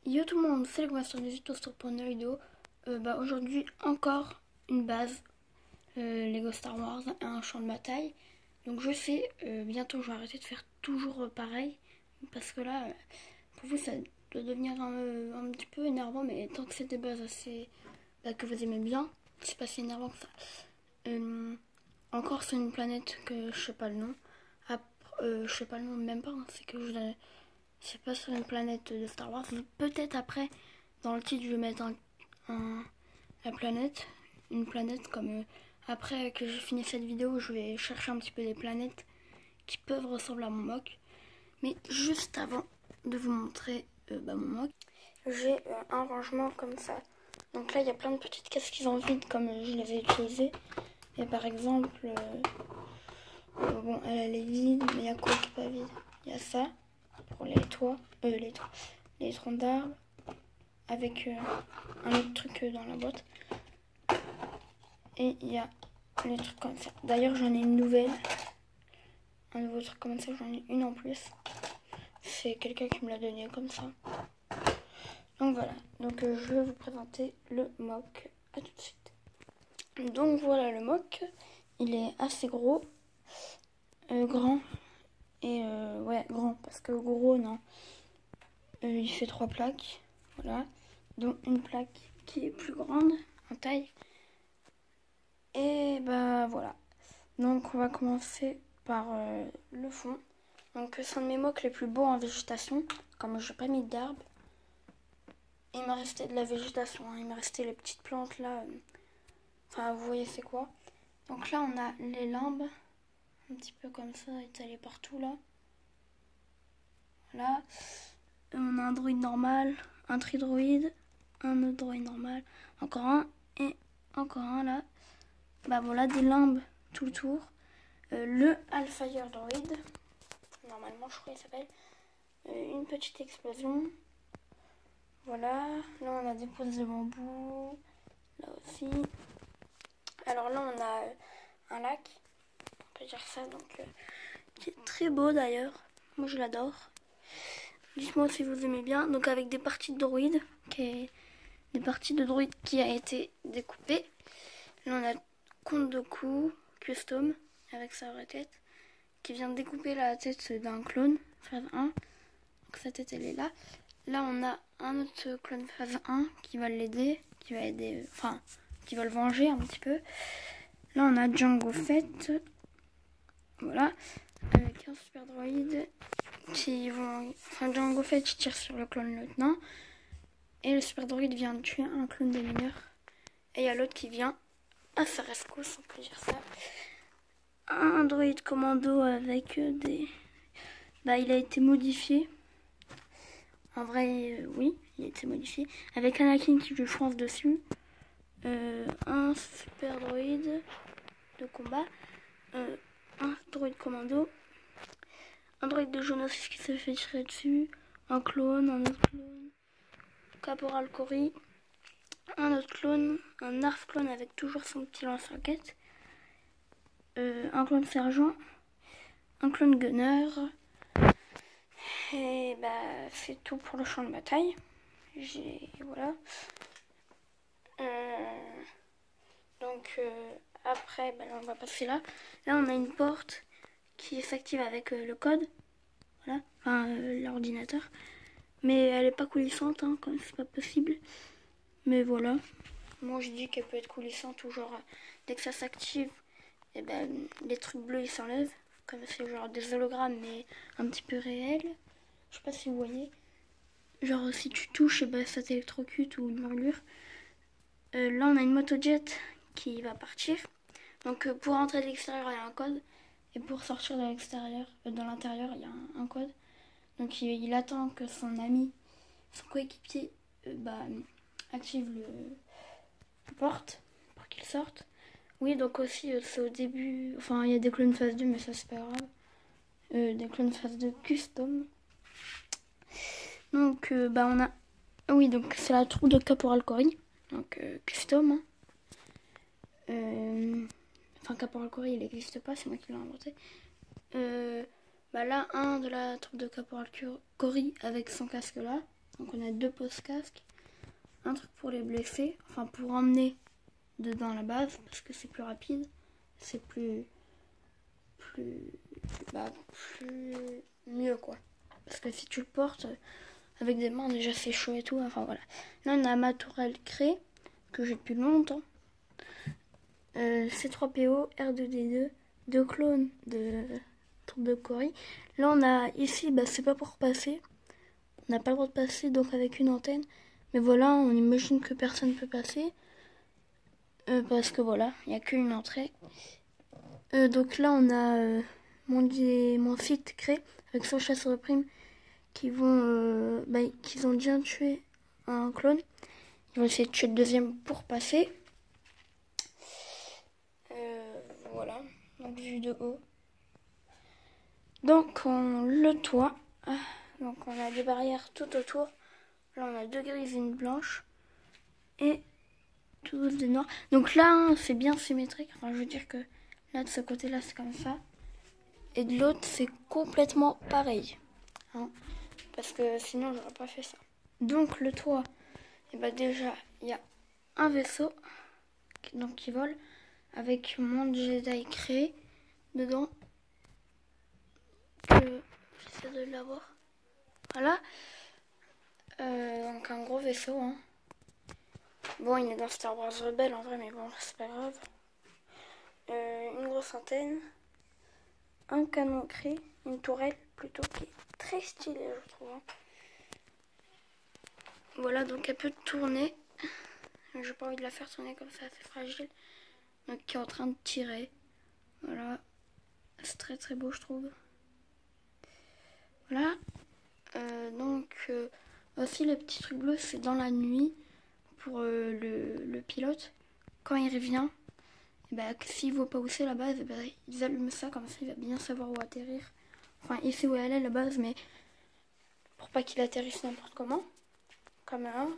Yo tout le monde, c'est le Master des Tutos pour une vidéo. Aujourd'hui encore une base Lego Star Wars et un champ de bataille. Donc je sais, bientôt je vais arrêter de faire toujours pareil. Parce que là, pour vous ça doit devenir un petit peu énervant. Mais tant que c'est des bases assez que vous aimez bien, c'est pas si énervant que ça. Encore c'est une planète que je sais pas le nom. Je sais pas le nom même pas, hein, c'est que c'est pas sur une planète de Star Wars. Peut-être après, dans le titre, je vais mettre la planète. Une planète comme... après que j'ai fini cette vidéo, je vais chercher un petit peu des planètes qui peuvent ressembler à mon mock. Mais juste avant de vous montrer mon mock, j'ai un rangement comme ça. Donc là, il y a plein de petites caisses qui sont vides comme je les ai utilisées. Et par exemple, bon, elle est vide, mais il y a quoi qui n'est pas vide? Il y a ça. Pour les toits, les troncs d'arbres, avec un autre truc dans la boîte. Et il y a les trucs comme ça. D'ailleurs, j'en ai une nouvelle. Un nouveau truc comme ça, j'en ai une en plus. C'est quelqu'un qui me l'a donné comme ça. Donc voilà. Donc je vais vous présenter le mock. À tout de suite. Donc voilà le mock. Il est assez gros. Grand. Et ouais, grand. Parce que gros, non. Il fait 3 plaques, voilà, dont une plaque qui est plus grande en taille. Et bah voilà. Donc on va commencer par le fond. Donc c'est un de mes mocks les plus beaux en végétation. Comme je n'ai pas mis d'arbres, il m'a resté de la végétation. Hein. Il m'a resté les petites plantes là. Enfin vous voyez c'est quoi. Donc là on a les limbes, un petit peu comme ça, étalées partout là. Voilà. On a un droïde normal, un tridroïde, un autre droïde normal, encore un et encore un là. Bah voilà, des limbes tout le tour. Le Alfire droïde, normalement je crois qu'il s'appelle. Une petite explosion. Voilà, là on a des poses de bambou, là aussi. Alors là on a un lac, on peut dire ça, donc qui est très beau d'ailleurs. Moi je l'adore. Dites-moi si vous aimez bien. Donc avec des parties de droïdes, des parties de droïdes qui a été découpées. Là on a Count Dooku Custom avec sa vraie tête qui vient de découper la tête d'un clone phase 1. Donc sa tête elle est là. Là on a un autre clone phase 1 qui va l'aider, qui va aider, enfin qui va le venger un petit peu. Là on a Jango Fett, voilà, avec un super droïde qui vont, enfin Jango Fett tire sur le clone lieutenant et le super droïde vient de tuer un clone des mineurs et il y a l'autre qui vient à sa rescousse, on peut dire ça. Un droïde commando avec des... Bah il a été modifié. En vrai, oui, il a été modifié. Avec Anakin qui lui fonce dessus. Un super droïde de combat. Un droïde commando. Un droïde de jaune aussi qui se fait tirer dessus. Un clone, un autre clone. Caporal Cory. Un autre clone. Un Narf clone avec toujours son petit lance-roquette. Un clone sergent. Un clone gunner. Et bah c'est tout pour le champ de bataille. Voilà. Donc après bah, là, on va passer là. Là on a une porte qui s'active avec le code. Voilà. Enfin l'ordinateur. Mais elle est pas coulissante hein, comme c'est pas possible. Mais voilà. Moi je dis qu'elle peut être coulissante ou genre dès que ça s'active, et ben les trucs bleus ils s'enlèvent. Comme c'est genre des hologrammes mais un petit peu réels. Je sais pas si vous voyez. Genre si tu touches, et ben, ça t'électrocute ou une brûlure. Là on a une motojet qui va partir. Donc pour entrer de l'extérieur il y a un code. Et pour sortir de l'extérieur, de l'intérieur il y a un code. Donc il attend que son ami, son coéquipier active la porte pour qu'il sorte. Oui donc aussi c'est au début. Enfin il y a des clones phase 2 mais ça c'est pas grave. Des clones phase 2 custom. Donc on a... Oui donc c'est la troupe de Caporal Cory. Donc custom. Enfin Caporal Cory il n'existe pas, c'est moi qui l'ai inventé. Là un de la troupe de Caporal Cory avec son casque là. Donc on a 2 pose-casques. Un truc pour les blessés, enfin pour emmener dedans la base, parce que c'est plus rapide. C'est plus mieux quoi. Parce que si tu le portes avec des mains, déjà c'est chaud et tout. Enfin voilà. Là on a ma tourelle Cré, que j'ai depuis longtemps. C3PO, R2D2, 2 clones de troupe de Cory. Là on a ici, c'est pas pour passer. On n'a pas le droit de passer, donc avec une antenne. Mais voilà, on imagine que personne ne peut passer. Parce que voilà, il n'y a qu'une entrée. Donc là on a mon site créé avec son chasseur prime qui qu'ils ont déjà tué un clone. Ils vont essayer de tuer le deuxième pour passer. Voilà, donc vue de haut. Donc le toit, donc on a des barrières tout autour. Là on a 2 grises et une blanche et tout des noirs. Donc là c'est bien symétrique. Enfin je veux dire que là de ce côté là c'est comme ça et de l'autre c'est complètement pareil. Hein, parce que sinon j'aurais pas fait ça. Donc le toit, et déjà il y a un vaisseau qui vole avec mon Jedi créé dedans. J'essaie de l'avoir. Voilà. Donc un gros vaisseau. Hein. Bon, il est dans Star Wars Rebelle en vrai, mais bon, c'est pas grave. Une grosse antenne. Un canon créé. Une tourelle plutôt qui est très stylée, je trouve. Hein. Voilà, donc elle peut tourner. J'ai pas envie de la faire tourner comme ça, c'est fragile. Donc qui est en train de tirer. Voilà. C'est très très beau, je trouve. Voilà. Aussi le petit truc bleu, c'est dans la nuit pour le pilote. Quand il revient, s'il ne voit pas où c'est la base, ils allument ça, comme ça il va bien savoir où atterrir. Enfin, il sait où elle est la base, mais pour pas qu'il atterrisse n'importe comment. Comme un.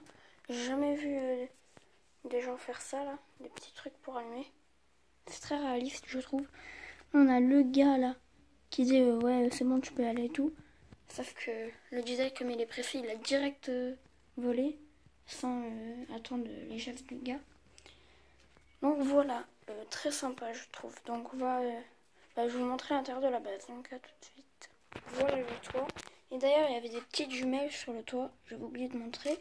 J'ai jamais vu des gens faire ça là, des petits trucs pour allumer. C'est très réaliste, je trouve. On a le gars là qui dit ouais, c'est bon, tu peux aller et tout. Sauf que le Jedi, comme il est pressé, il a direct volé sans attendre les gestes du gars. Donc voilà, très sympa je trouve. Donc on va, je vais vous montrer l'intérieur de la base. Donc à tout de suite. Voilà le toit. Et d'ailleurs il y avait des petites jumelles sur le toit. J'avais oublié de montrer.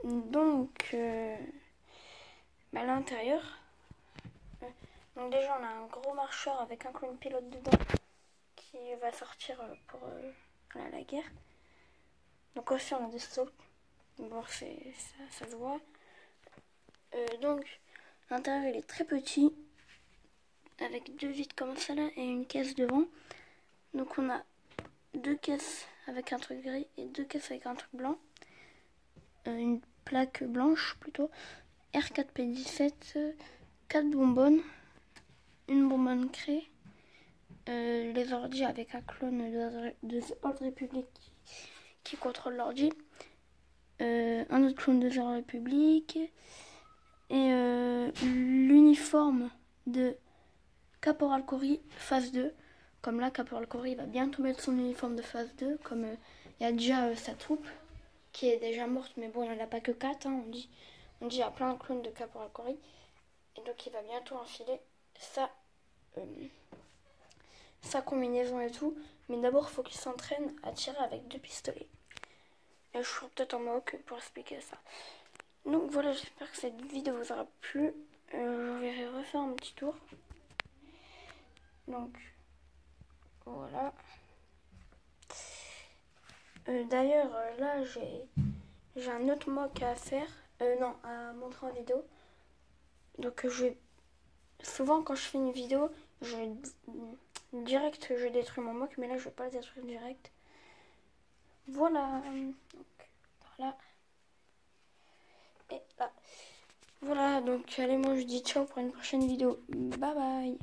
Donc à l'intérieur. Donc déjà on a un gros marcheur avec un clone pilote dedans qui va sortir pour la guerre. Donc aussi on a des stocks. Bon ça se voit. Donc l'intérieur il est très petit. Avec 2 vitres comme ça là et une caisse devant. Donc on a 2 caisses avec un truc gris et 2 caisses avec un truc blanc. Une plaque blanche plutôt. R4P17, 4 bonbonnes. Une bonbonne Cré. Les ordi avec un clone de The Old Republic qui contrôle l'ordi. Un autre clone de The Old Republic. Et l'uniforme de Caporal Cory phase 2. Comme là, Caporal Cory va bientôt mettre son uniforme de phase 2. Comme il y a déjà sa troupe qui est déjà morte. Mais bon, il n'y en a pas que 4. Hein, on dit il y a plein de clones de Caporal Cory. Et donc il va bientôt enfiler sa combinaison et tout. Mais d'abord, il faut qu'il s'entraîne à tirer avec 2 pistolets. Et je ferai peut-être un mock pour expliquer ça. Donc voilà, j'espère que cette vidéo vous aura plu. Je vais refaire un petit tour. Donc voilà. D'ailleurs là j'ai un autre mock à faire. Non, à montrer en vidéo. Donc souvent quand je fais une vidéo, direct je détruis mon mock, mais là je vais pas le détruire direct. Voilà. Donc voilà. Et là. Voilà, donc allez, moi je dis ciao pour une prochaine vidéo. Bye bye.